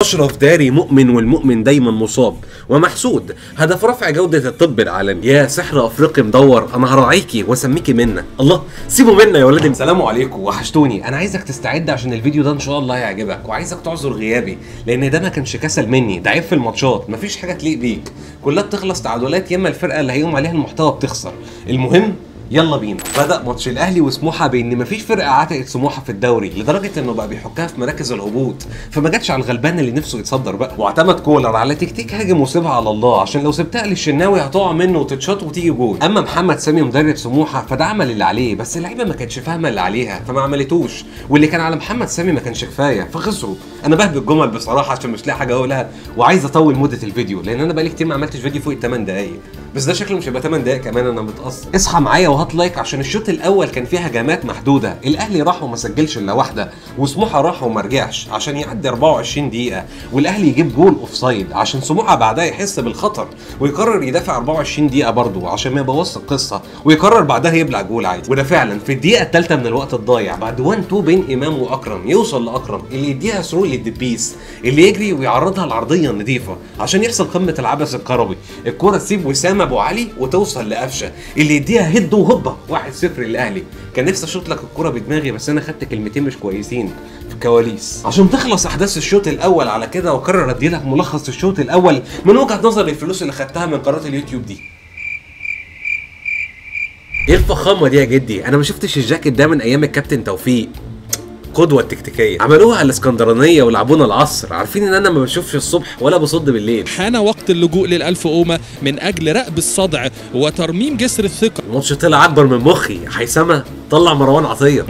أشرف داري مؤمن، والمؤمن دايما مصاب ومحسود. هدف رفع جودة الطب العالمي. يا سحر أفريقي مدور، أنا هراعيكي واسميكي منا. الله سيبوا منا يا ولادي. السلام عليكم، وحشتوني. أنا عايزك تستعد عشان الفيديو ده إن شاء الله يعجبك، وعايزك تعذر غيابي لأن ده ما كانش كسل مني، ده عيب في الماتشات، مفيش حاجة تليق بيك، كلها بتخلص تعادلات، يا إما الفرقة اللي هيقوم عليها المحتوى بتخسر. المهم يلا بينا. بدأ ماتش الاهلي وسموحه بان مفيش فرقه عتقت سموحه في الدوري، لدرجه انه بقى بيحكها في مراكز الهبوط، فما جاتش على الغلبان اللي نفسه يتصدر بقى. واعتمد كولر على تكتيك هاجم وسيبها على الله، عشان لو سبتها للشناوي هتقع منه وتتشاط وتيجي جول. اما محمد سامي مدرب سموحه فده عمل اللي عليه، بس اللعيبه ما كانتش فاهمه اللي عليها فما عملتوش، واللي كان على محمد سامي ما كانش كفايه فخسروا. انا بهبط الجمل بصراحه عشان مش لاقي حاجه اقولها، وعايز اطول مده الفيديو لان انا بقالي كتير ما عملتش فيديو فوق 8 دقايق، بس ده شكله مش هيبقى 8 دقايق كمان، انا متقصر. اصحى معايا وهات لايك عشان الشوط الاول كان فيه هجمات محدوده، الاهلي راح وما سجلش الا واحده، وسموحه راح وما رجعش عشان يعدي 24 دقيقه، والاهلي يجيب جول اوفسايد عشان سموحه بعدها يحس بالخطر ويقرر يدافع 24 دقيقه برضه عشان ما يبوظش القصه، ويقرر بعدها يبلع جول عادي. وده فعلا في الدقيقه الثالثه من الوقت الضايع، بعد 1-2 بين امام واكرم، يوصل لاكرم اللي يديها ثرو للدبيس اللي يجري ويعرضها العرضيه النظيفه عشان يحصل قمه العبث الكروي. الكره تسيب وسام ابو علي وتوصل لقفشه اللي يديها هيد وهوبا 1-0 للاهلي. كان نفسي اشوط لك الكره بدماغي بس انا خدت كلمتين مش كويسين في الكواليس. عشان تخلص احداث الشوط الاول على كده وقرر ادي لك ملخص الشوط الاول من وجهه نظري الفلوس اللي خدتها من قناه اليوتيوب دي. ايه الفخامه دي يا جدي؟ انا ما شفتش الجاكيت ده من ايام الكابتن توفيق، قدوة التكتيكية. عملوها على الاسكندرانية ولعبونا العصر، عارفين ان انا ما بشوفش الصبح ولا بصد بالليل. حان وقت اللجوء للألف قومة من اجل رأب الصدع وترميم جسر الثقة. الماتش طلع اكبر من مخي، هيثمة طلع مروان عطية.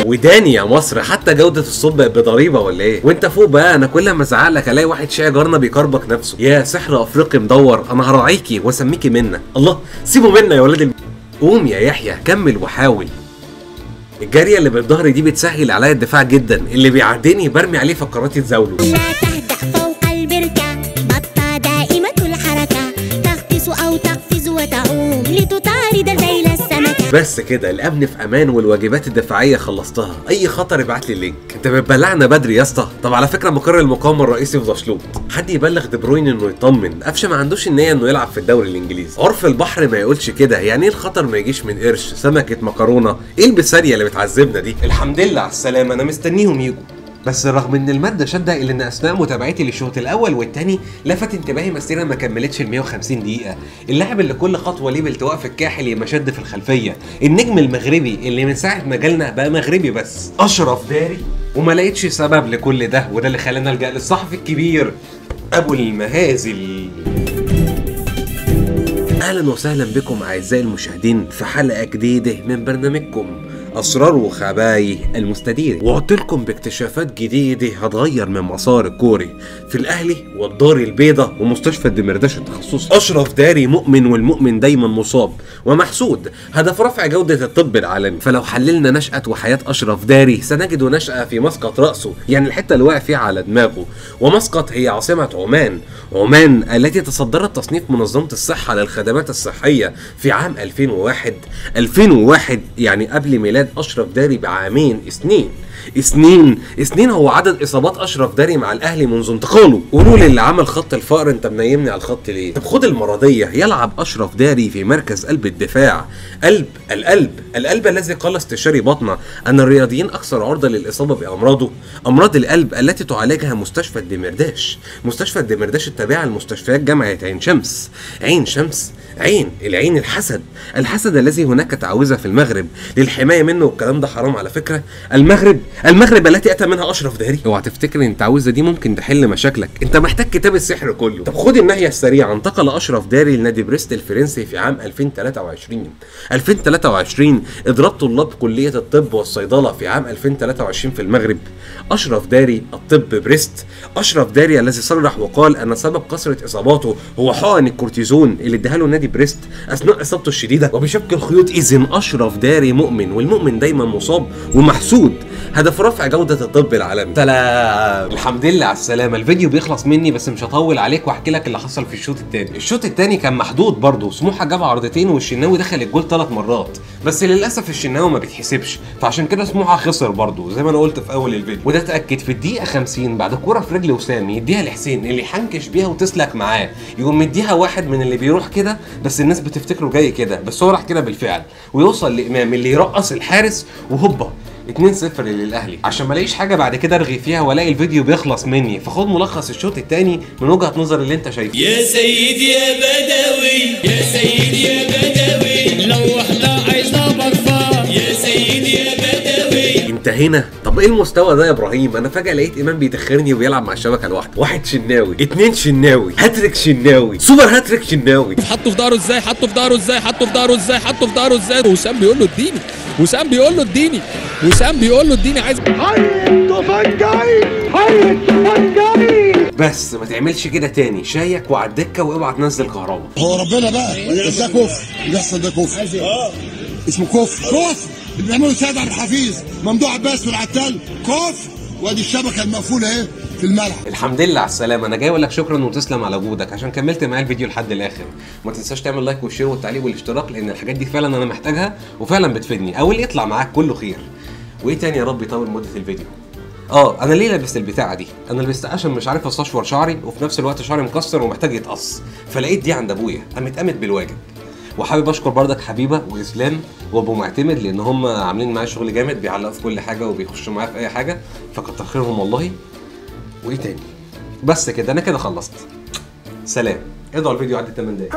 وداني يا مصر، حتى جودة الصوت بقت بضريبة ولا ايه؟ وانت فوق بقى، انا كل ما ازعق لك الاقي واحد شقي جارنا بيكربك نفسه. يا سحر افريقي مدور، انا هراعيكي واسميكي منا. الله سيبوا منا يا ولاد. قوم يا يحيى كمل وحاول. الجارية اللي بالظهر دي بتسهل عليا الدفاع جدا، اللي بيعديني برمي عليه فقرات يتزاولوا. لا تهدأ فوق البركة، بطة دائمة الحركة، تغطس أو تقفز وتعوم لتطارد ذيل السمكة. بس كده الامن في امان والواجبات الدفاعيه خلصتها، اي خطر ابعت لي اللينك. انت بتبلعنا بدري يا اسطى. طب على فكره مقر المقاومه الرئيسي في دشلوط، حد يبلغ دي بروين انه يطمن، قفشه ما عندوش النيه انه يلعب في الدوري الانجليزي. عرف البحر ما يقولش كده، يعني ايه الخطر ما يجيش من قرش سمكه مكرونه؟ ايه البساريه اللي بتعذبنا دي؟ الحمد لله على السلامه، انا مستنيهم يجوا. بس رغم ان الماده شاده الا ان اثناء متابعتي للشوط الاول والثاني لفت انتباهي مسيره ما كملتش ال 150 دقيقه، اللاعب اللي كل خطوه ليه بالتواء في الكاحل يا مشد في الخلفيه، النجم المغربي اللي من ساعه ما جالنا بقى مغربي بس، اشرف داري. وما لقيتش سبب لكل ده، وده اللي خلاني الجا للصحفي الكبير ابو المهازل. اهلا وسهلا بكم اعزائي المشاهدين في حلقه جديده من برنامجكم اسرار وخبايا المستدير، وقلت لكم باكتشافات جديده هتغير من مسار الكوري في الاهلي والدار البيضاء ومستشفى الدمرداش التخصصي. اشرف داري مؤمن، والمؤمن دايما مصاب ومحسود. هدف رفع جوده الطب العالمي. فلو حللنا نشأة وحياه اشرف داري سنجد نشأة في مسقط راسه، يعني الحته اللي واقع فيها على دماغه. ومسقط هي عاصمه عمان، عمان التي تصدرت تصنيف منظمه الصحه للخدمات الصحيه في عام 2001 يعني قبل ميلاد اشرف داري بعامين. سنين هو عدد اصابات اشرف داري مع الاهلي منذ انتقاله. قولوا لي اللي عمل خط الفقر انت منيمني على الخط ليه؟ طب خد المرضيه. يلعب اشرف داري في مركز قلب الدفاع، القلب الذي قال استشاري بطنه ان الرياضيين اكثر عرضه للاصابه بامراضه، امراض القلب التي تعالجها مستشفى الدمرداش. مستشفى الدمرداش التابعه لمستشفيات جامعه عين شمس. العين الحسد الذي هناك تعويذه في المغرب للحمايه منه، والكلام ده حرام على فكره. المغرب التي اتى منها اشرف داري. اوعى تفتكر ان التعويذه دي ممكن تحل مشاكلك، انت محتاج كتاب السحر كله. طب خد الناحيه السريعه. انتقل اشرف داري لنادي بريست الفرنسي في عام 2023 اضراب طلاب كليه الطب والصيدله في عام 2023 في المغرب. اشرف داري الطب بريست. اشرف داري الذي صرح وقال ان سبب كثره اصاباته هو حقن الكورتيزون اللي اداها له نادي بريست اثناء اصابته الشديده وبيشكل خيوط اذن اشرف داري مؤمن، والمؤمن دايما مصاب ومحسود. هدف رفع جوده الطب العالمي. سلام، الحمد لله على السلامه. الفيديو بيخلص مني بس مش هطول عليك واحكي لك اللي حصل في الشوط الثاني. الشوط الثاني كان محدود برضه، سموحه جاب عرضتين والشناوي دخل الجول 3 مرات، بس للاسف الشناوي ما بيتحسبش، فعشان كده سموحه خسر برضه زي ما انا قلت في اول الفيديو. وده اتاكد في الدقيقه 50 بعد كوره في رجل وسام يديها لحسين اللي يحنكش بيها وتسلك معاه، يقوم مديها واحد من اللي بيروح كده، بس الناس بتفتكره جاي كده، بس هو راح كده بالفعل، ويوصل لامام اللي يرقص الحارس وهوبا 2-0 للاهلي. عشان ما الاقيش حاجه بعد كده ارغي فيها والاقي الفيديو بيخلص مني، فخد ملخص الشوط الثاني من وجهه نظر اللي انت شايفه. يا سيدي يا بدوي يا سيدي يا بدوي، لو واحده عايزه برفان يا سيدي يا بدوي. انتهينا. طب ايه المستوى ده يا ابراهيم؟ انا فجاه لقيت امام بيتخرني وبيلعب مع الشبكه لوحده، واحد شناوي، 2 شناوي، هاتريك شناوي، سوبر هاتريك شناوي. حطه في ظهره ازاي، حطه في ظهره ازاي، حطه في ظهره ازاي، حطه في ظهره ازاي، وسام بيقول له اديني، وسام بيقول له اديني، وسام بيقول له اديني، عايز بس ما تعملش كده تاني، شايك وعلى الدكه واوعى تنزل كهربا. هو ربنا بقى ده كفر اللي بيحصل، ده كفر اسمه كفر اللي بيعملوا سيد عبد الحفيظ ممدوح عباس والعتال كفر. وادي الشبكه المقفوله اهي في الملعب. الحمد لله على السلامه. انا جاي اقول لك شكرا وتسلم على وجودك عشان كملت معايا الفيديو لحد الاخر. ما تنساش تعمل لايك والشير والتعليق والاشتراك، لان الحاجات دي فعلا انا محتاجها وفعلا بتفيدني، او اللي يطلع معاك كله خير. وايه تاني يا رب يطول مده الفيديو. انا ليه لابس البتاعه دي؟ انا لبستها عشان مش عارف استشور شعري، وفي نفس الوقت شعري مكسر ومحتاج يتقص، فلقيت دي عند ابويا قامت بالواجب. وحابب اشكر بردك حبيبه واسلام وابو معتمد، لان هم عاملين معايا شغل جامد، بيعلقوا في كل حاجه وبيخشوا معايا في اي حاجه، فكتر خيرهم والله. وايه تاني؟ بس كده، انا كده خلصت. سلام. ادعوا الفيديو عدى 8 دقايق.